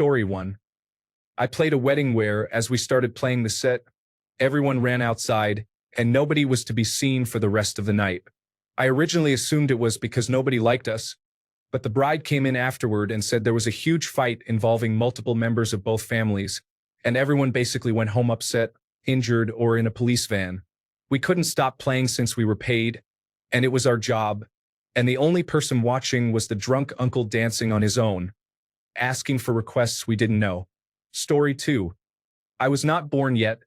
Story 1. I played a wedding where, as we started playing the set, everyone ran outside, and nobody was to be seen for the rest of the night. I originally assumed it was because nobody liked us, but the bride came in afterward and said there was a huge fight involving multiple members of both families, and everyone basically went home upset, injured, or in a police van. We couldn't stop playing since we were paid, and it was our job, and the only person watching was the drunk uncle dancing on his own, asking for requests we didn't know. Story 2. I was not born yet,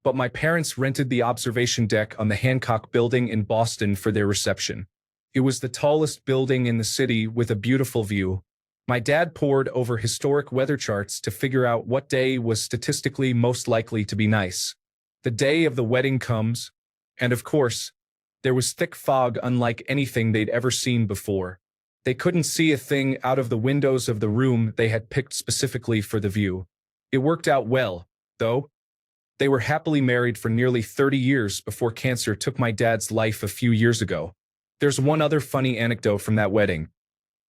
but my parents rented the observation deck on the Hancock Building in Boston for their reception. It was the tallest building in the city with a beautiful view. My dad pored over historic weather charts to figure out what day was statistically most likely to be nice. The day of the wedding comes, and of course, there was thick fog unlike anything they'd ever seen before. They couldn't see a thing out of the windows of the room they had picked specifically for the view. It worked out well, though. They were happily married for nearly 30 years before cancer took my dad's life a few years ago. There's one other funny anecdote from that wedding.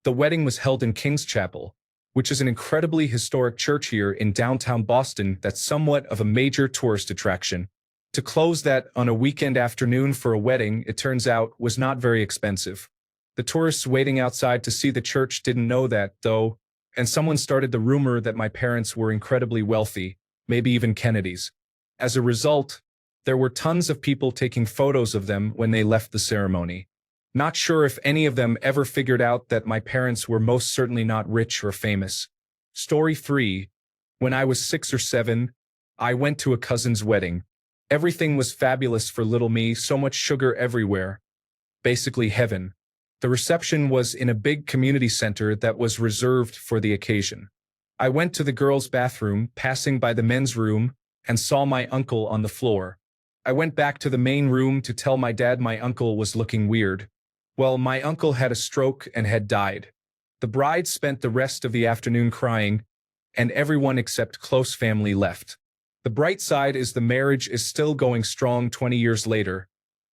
The wedding was held in King's Chapel, which is an incredibly historic church here in downtown Boston that's somewhat of a major tourist attraction. To close that on a weekend afternoon for a wedding, it turns out, was not very expensive. The tourists waiting outside to see the church didn't know that, though, and someone started the rumor that my parents were incredibly wealthy, maybe even Kennedys. As a result, there were tons of people taking photos of them when they left the ceremony. Not sure if any of them ever figured out that my parents were most certainly not rich or famous. Story 3. When I was 6 or 7, I went to a cousin's wedding. Everything was fabulous for little me, so much sugar everywhere. Basically heaven. The reception was in a big community center that was reserved for the occasion. I went to the girls' bathroom, passing by the men's room, and saw my uncle on the floor. I went back to the main room to tell my dad my uncle was looking weird. Well, my uncle had a stroke and had died. The bride spent the rest of the afternoon crying, and everyone except close family left. The bright side is the marriage is still going strong 20 years later,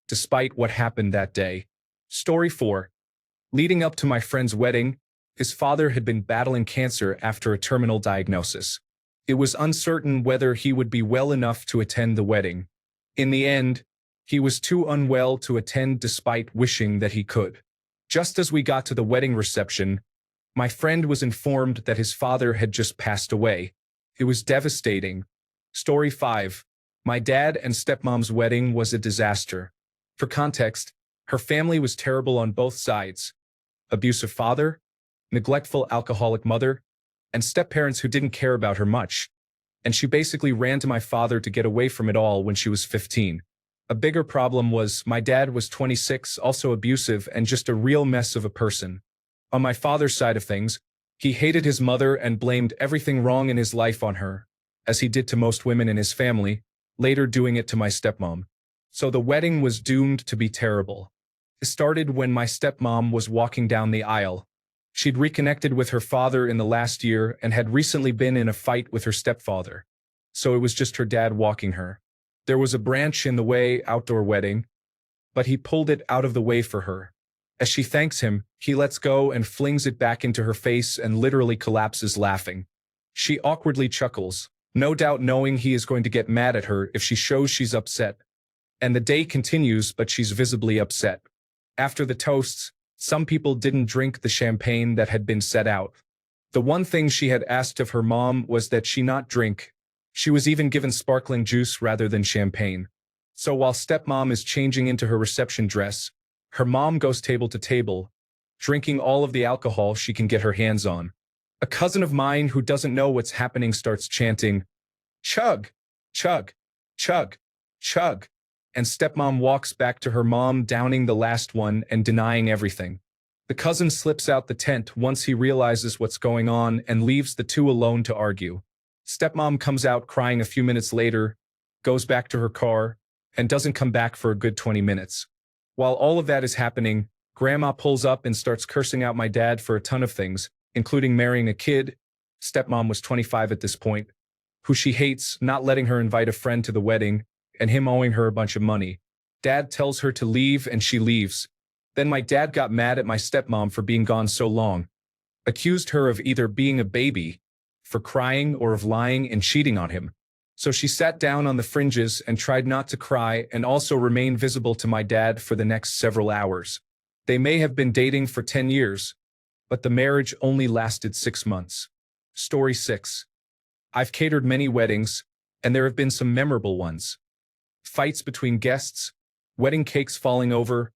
despite what happened that day. Story 4. Leading up to my friend's wedding, his father had been battling cancer after a terminal diagnosis. It was uncertain whether he would be well enough to attend the wedding. In the end, he was too unwell to attend despite wishing that he could. Just as we got to the wedding reception, my friend was informed that his father had just passed away. It was devastating. Story 5. My dad and stepmom's wedding was a disaster. For context, her family was terrible on both sides. Abusive father, neglectful alcoholic mother, and step-parents who didn't care about her much. And she basically ran to my father to get away from it all when she was 15. A bigger problem was my dad was 26, also abusive and just a real mess of a person. On my father's side of things, he hated his mother and blamed everything wrong in his life on her, as he did to most women in his family, later doing it to my stepmom. So the wedding was doomed to be terrible. It started when my stepmom was walking down the aisle. She'd reconnected with her father in the last year and had recently been in a fight with her stepfather. So it was just her dad walking her. There was a branch in the way, outdoor wedding, but he pulled it out of the way for her. As she thanks him, he lets go and flings it back into her face and literally collapses laughing. She awkwardly chuckles, no doubt knowing he is going to get mad at her if she shows she's upset. And the day continues, but she's visibly upset. After the toasts, some people didn't drink the champagne that had been set out. The one thing she had asked of her mom was that she not drink. She was even given sparkling juice rather than champagne. So while stepmom is changing into her reception dress, her mom goes table to table, drinking all of the alcohol she can get her hands on. A cousin of mine who doesn't know what's happening starts chanting, "Chug, chug, chug, chug," and stepmom walks back to her mom, downing the last one and denying everything. The cousin slips out the tent once he realizes what's going on and leaves the two alone to argue. Stepmom comes out crying a few minutes later, goes back to her car, and doesn't come back for a good 20 minutes. While all of that is happening, Grandma pulls up and starts cursing out my dad for a ton of things, including marrying a kid, stepmom was 25 at this point, who she hates, not letting her invite a friend to the wedding, and him owing her a bunch of money. Dad tells her to leave and she leaves. Then my dad got mad at my stepmom for being gone so long, accused her of either being a baby, for crying or of lying and cheating on him. So she sat down on the fringes and tried not to cry and also remain visible to my dad for the next several hours. They may have been dating for 10 years, but the marriage only lasted 6 months. Story 6. I've catered many weddings, and there have been some memorable ones. Fights between guests, wedding cakes falling over,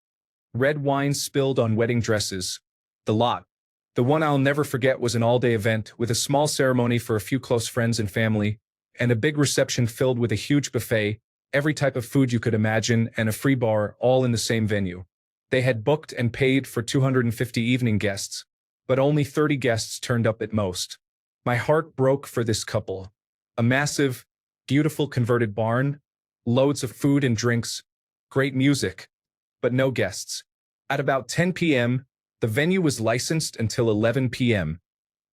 red wine spilled on wedding dresses. The lot. The one I'll never forget was an all-day event with a small ceremony for a few close friends and family, and a big reception filled with a huge buffet, every type of food you could imagine, and a free bar, all in the same venue. They had booked and paid for 250 evening guests, but only 30 guests turned up at most. My heart broke for this couple. A massive, beautiful converted barn, loads of food and drinks, great music, but no guests. At about 10 p.m., the venue was licensed until 11 p.m.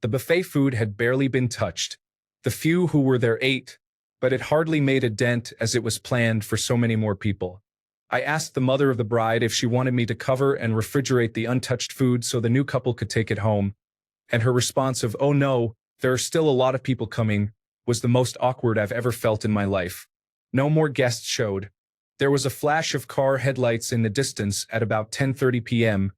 The buffet food had barely been touched. The few who were there ate, but it hardly made a dent as it was planned for so many more people. I asked the mother of the bride if she wanted me to cover and refrigerate the untouched food so the new couple could take it home, and her response of, "Oh no, there are still a lot of people coming," was the most awkward I've ever felt in my life. No more guests showed. There was a flash of car headlights in the distance at about 10:30 p.m.,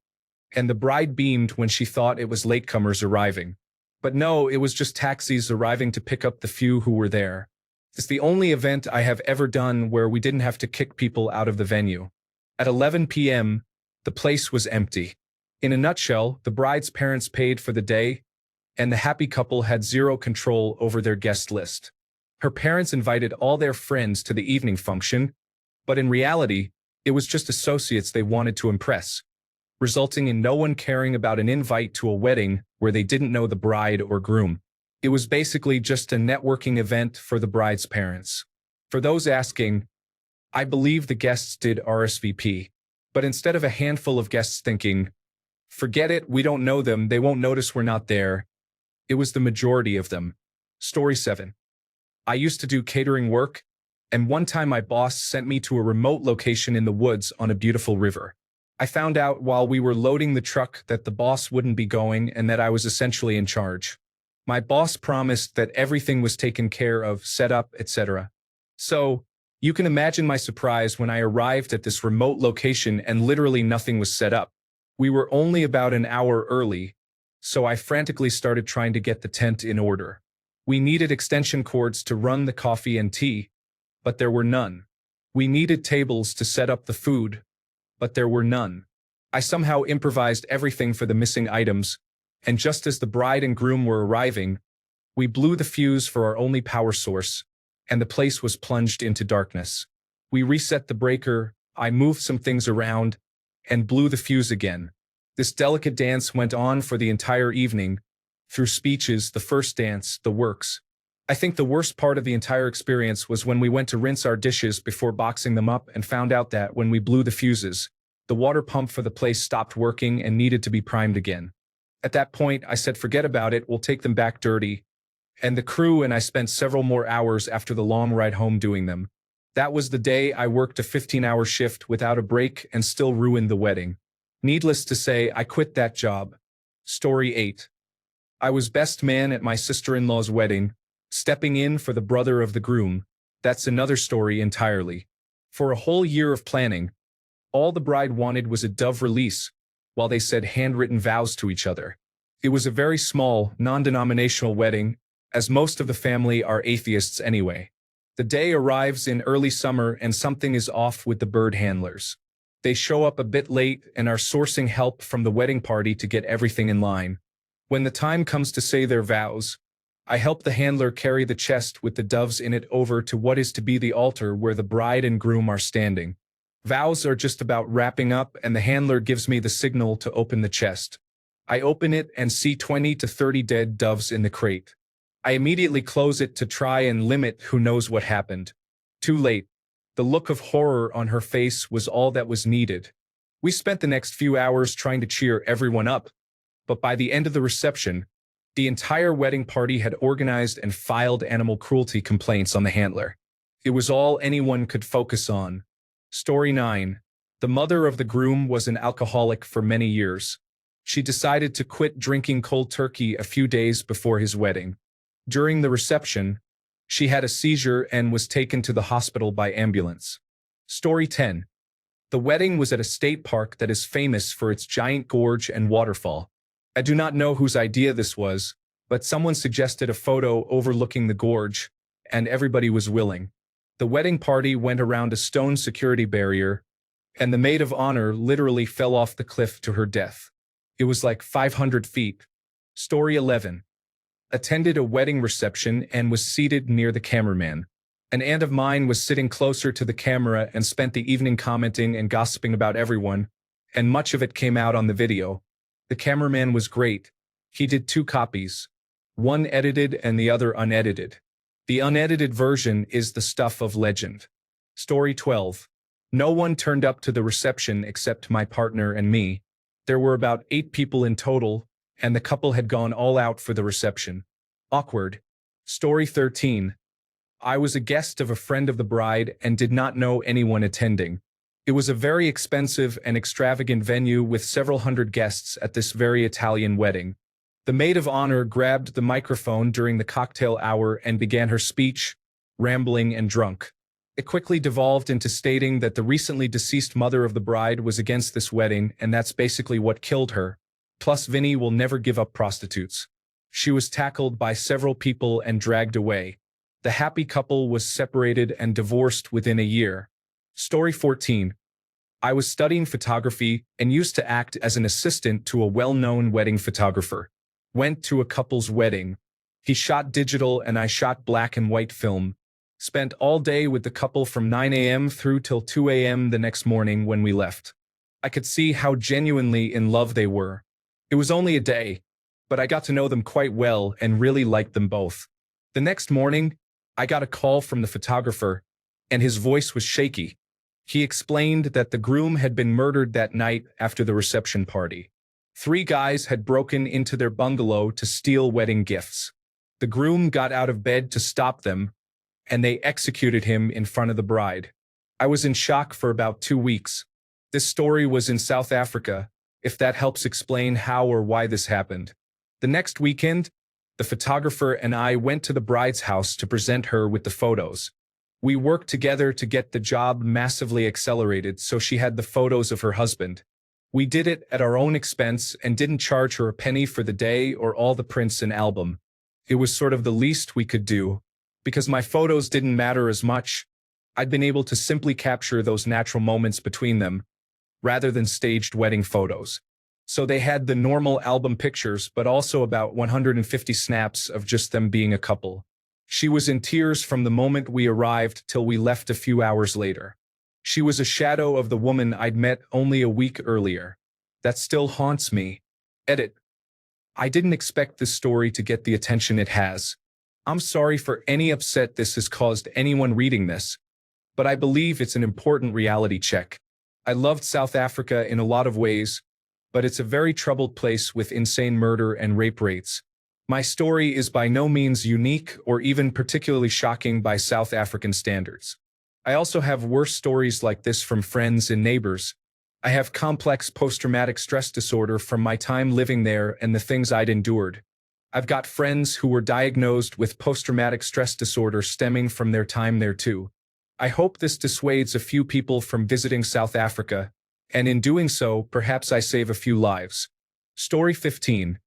and the bride beamed when she thought it was latecomers arriving. But no, it was just taxis arriving to pick up the few who were there. It's the only event I have ever done where we didn't have to kick people out of the venue. At 11 p.m., the place was empty. In a nutshell, the bride's parents paid for the day, and the happy couple had zero control over their guest list. Her parents invited all their friends to the evening function, but in reality, it was just associates they wanted to impress, resulting in no one caring about an invite to a wedding where they didn't know the bride or groom. It was basically just a networking event for the bride's parents. For those asking, I believe the guests did RSVP, but instead of a handful of guests thinking, "Forget it, we don't know them, they won't notice we're not there," it was the majority of them. Story 7. I used to do catering work, and one time my boss sent me to a remote location in the woods on a beautiful river. I found out while we were loading the truck that the boss wouldn't be going and that I was essentially in charge. My boss promised that everything was taken care of, set up, etc. So, you can imagine my surprise when I arrived at this remote location and literally nothing was set up. We were only about an hour early, so I frantically started trying to get the tent in order. We needed extension cords to run the coffee and tea, but there were none. We needed tables to set up the food, but there were none. I somehow improvised everything for the missing items, and just as the bride and groom were arriving, we blew the fuse for our only power source, and the place was plunged into darkness. We reset the breaker, I moved some things around, and blew the fuse again. This delicate dance went on for the entire evening, through speeches, the first dance, the works. I think the worst part of the entire experience was when we went to rinse our dishes before boxing them up and found out that when we blew the fuses, the water pump for the place stopped working and needed to be primed again. At that point, I said, "Forget about it, we'll take them back dirty." And the crew and I spent several more hours after the long ride home doing them. That was the day I worked a 15-hour shift without a break and still ruined the wedding. Needless to say, I quit that job. Story 8. I was best man at my sister-in-law's wedding, stepping in for the brother of the groom. That's another story entirely. For a whole year of planning, all the bride wanted was a dove release, while they said handwritten vows to each other. It was a very small, non-denominational wedding, as most of the family are atheists anyway. The day arrives in early summer and something is off with the bird handlers. They show up a bit late and are sourcing help from the wedding party to get everything in line. When the time comes to say their vows, I help the handler carry the chest with the doves in it over to what is to be the altar where the bride and groom are standing. Vows are just about wrapping up and the handler gives me the signal to open the chest. I open it and see 20 to 30 dead doves in the crate. I immediately close it to try and limit who knows what happened. Too late. The look of horror on her face was all that was needed. We spent the next few hours trying to cheer everyone up, but by the end of the reception, the entire wedding party had organized and filed animal cruelty complaints on the handler. It was all anyone could focus on. Story 9. The mother of the groom was an alcoholic for many years. She decided to quit drinking cold turkey a few days before his wedding. During the reception, she had a seizure and was taken to the hospital by ambulance. Story 10. The wedding was at a state park that is famous for its giant gorge and waterfall. I do not know whose idea this was, but someone suggested a photo overlooking the gorge, and everybody was willing. The wedding party went around a stone security barrier, and the maid of honor literally fell off the cliff to her death. It was like 500 feet. Story 11. Attended a wedding reception and was seated near the cameraman. An aunt of mine was sitting closer to the camera and spent the evening commenting and gossiping about everyone, and much of it came out on the video. The cameraman was great. He did 2 copies, one edited and the other unedited. The unedited version is the stuff of legend. Story 12. No one turned up to the reception except my partner and me. There were about 8 people in total, and the couple had gone all out for the reception. Awkward. Story 13. I was a guest of a friend of the bride and did not know anyone attending. It was a very expensive and extravagant venue with several hundred guests at this very Italian wedding. The maid of honor grabbed the microphone during the cocktail hour and began her speech, rambling and drunk. It quickly devolved into stating that the recently deceased mother of the bride was against this wedding and that's basically what killed her. Plus Vinny will never give up prostitutes. She was tackled by several people and dragged away. The happy couple was separated and divorced within a year. Story 14. I was studying photography and used to act as an assistant to a well-known wedding photographer. Went to a couple's wedding. He shot digital and I shot black and white film. Spent all day with the couple from 9 a.m. through till 2 a.m. the next morning when we left. I could see how genuinely in love they were. It was only a day, but I got to know them quite well and really liked them both. The next morning, I got a call from the photographer, and his voice was shaky. He explained that the groom had been murdered that night after the reception party. 3 guys had broken into their bungalow to steal wedding gifts. The groom got out of bed to stop them, and they executed him in front of the bride. I was in shock for about 2 weeks. This story was in South Africa, if that helps explain how or why this happened. The next weekend, the photographer and I went to the bride's house to present her with the photos. We worked together to get the job massively accelerated so she had the photos of her husband. We did it at our own expense and didn't charge her a penny for the day or all the prints and album. It was sort of the least we could do. Because my photos didn't matter as much, I'd been able to simply capture those natural moments between them, rather than staged wedding photos. So they had the normal album pictures, but also about 150 snaps of just them being a couple. She was in tears from the moment we arrived till we left a few hours later. She was a shadow of the woman I'd met only a week earlier. That still haunts me. Edit. I didn't expect this story to get the attention it has. I'm sorry for any upset this has caused anyone reading this, but I believe it's an important reality check. I loved South Africa in a lot of ways, but it's a very troubled place with insane murder and rape rates. My story is by no means unique or even particularly shocking by South African standards. I also have worse stories like this from friends and neighbors. I have complex post-traumatic stress disorder from my time living there and the things I'd endured. I've got friends who were diagnosed with post-traumatic stress disorder stemming from their time there too. I hope this dissuades a few people from visiting South Africa, and in doing so, perhaps I save a few lives. Story 15.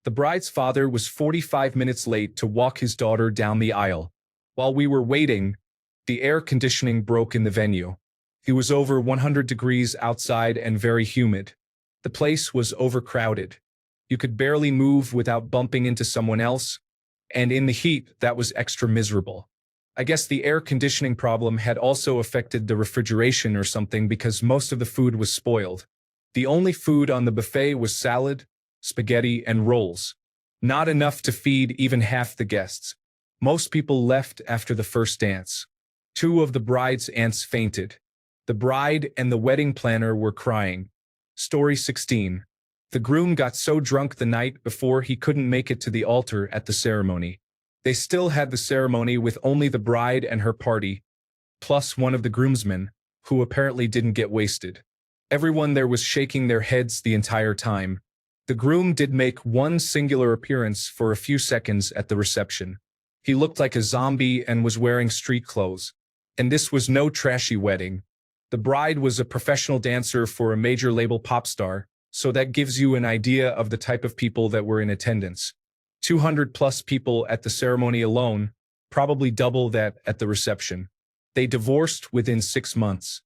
The bride's father was 45 minutes late to walk his daughter down the aisle. While we were waiting, the air conditioning broke in the venue. It was over 100 degrees outside and very humid. The place was overcrowded. You could barely move without bumping into someone else, and in the heat, that was extra miserable. I guess the air conditioning problem had also affected the refrigeration or something because most of the food was spoiled. The only food on the buffet was salad, spaghetti, and rolls. Not enough to feed even half the guests. Most people left after the first dance. 2 of the bride's aunts fainted. The bride and the wedding planner were crying. Story 16. The groom got so drunk the night before he couldn't make it to the altar at the ceremony. They still had the ceremony with only the bride and her party, plus one of the groomsmen, who apparently didn't get wasted. Everyone there was shaking their heads the entire time. The groom did make one singular appearance for a few seconds at the reception. He looked like a zombie and was wearing street clothes. And this was no trashy wedding. The bride was a professional dancer for a major label pop star, so that gives you an idea of the type of people that were in attendance. 200 plus people at the ceremony alone, probably double that at the reception. They divorced within 6 months.